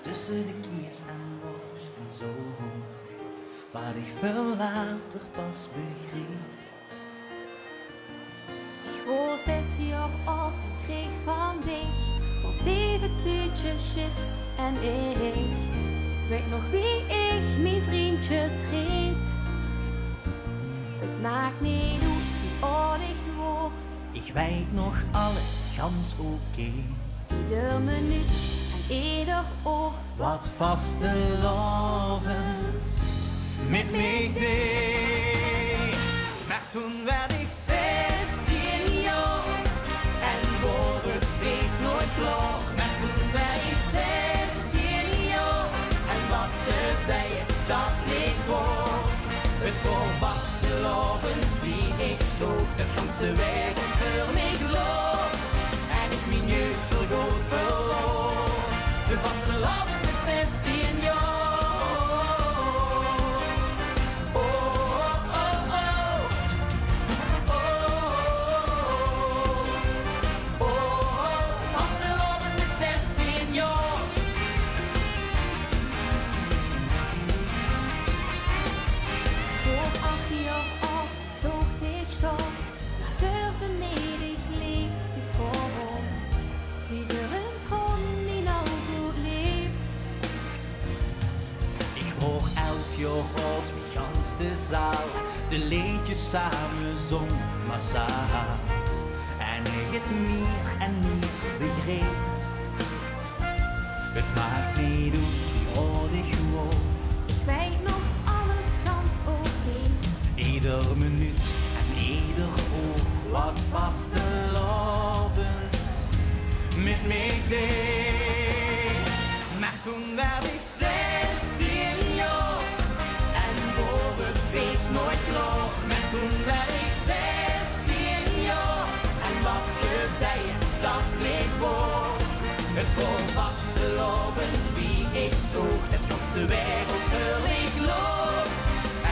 tussen de kies en roos en zo hoog, wat ik veel later pas begreep. Ik was 6 jaar oud en kreeg van dich voor 7 tuutjes chips en ik weet nog wie ik mijn vriendjes riep. Het maakt niet uit wie oud ik word, Ik weet nog alles gans oké. ieder minuut en ieder oor. Wat vastelovend met mij deed. Maar toen werd ik 16 jaar en voor het feest nooit klaar. Maar toen werd ik 16 jaar en wat ze zeiden, dat bleek waar. Het was vastelovend wie ik zocht, het ganse wereld voor mij gloor. En ik mijn jeugd vergoot verloor. De vastelovend met 16 jaar. Oh, oh, oh, oh. Oh, oh, vastelovend met 16 jaar. Voor 8 jaar oud zocht ik stop, maar durfde niet, ik liep te gewoon. Ieder een tron die nou goed liep. Ik hoor 11 jaar oud, wie gans de zaal de liedjes samen zong massaal. En ik het meer en meer begreep. Het maakt niet uit wie oud ik word. Ik weet nog alles gans oké. Ieder minuut en ieder oor wat vastelovend met mij deed. Maar toen werd ik 16 jaar en voor het feest nooit klaar. Maar toen werd ik 16 jaar en wat ze zeiden, dat bleek waar. Het was vastelovend wie ik zocht, het ganse wereld voor ik loop.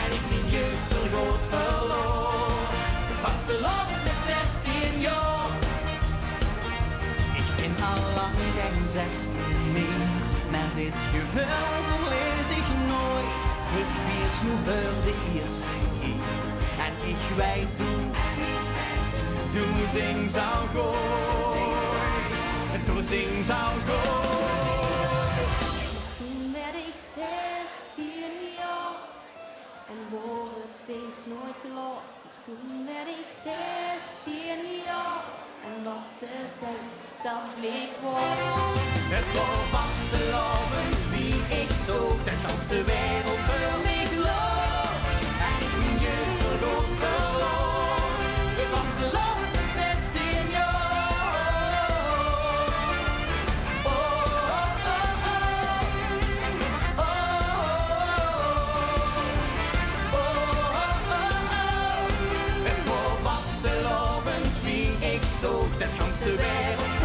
En ik mijn jeugd vergoot verloor. Vastelovend met 16 jaar. Ik ben al lang geen 16 meer, maar dit gevoel verlees ik nooit. Ik vier nu voor de eerste keer en ik weet toen zing zou gooit. Toen zing zou gooit. Toen werd ik 16 jaar en voor het feest nooit klaar. Toen werd ik 16 jaar en wat ze zei, dat bleek waar. Het was vastelovend wie ik zocht, het ganse wereld voor mij gloor. En ik mijn jeugd vergoot verloor. Het vastelovend met 16 jaar. Oh, oh, oh, oh. Oh, oh, oh, oh. Het was vastelovend wie ik zocht, het ganse wereld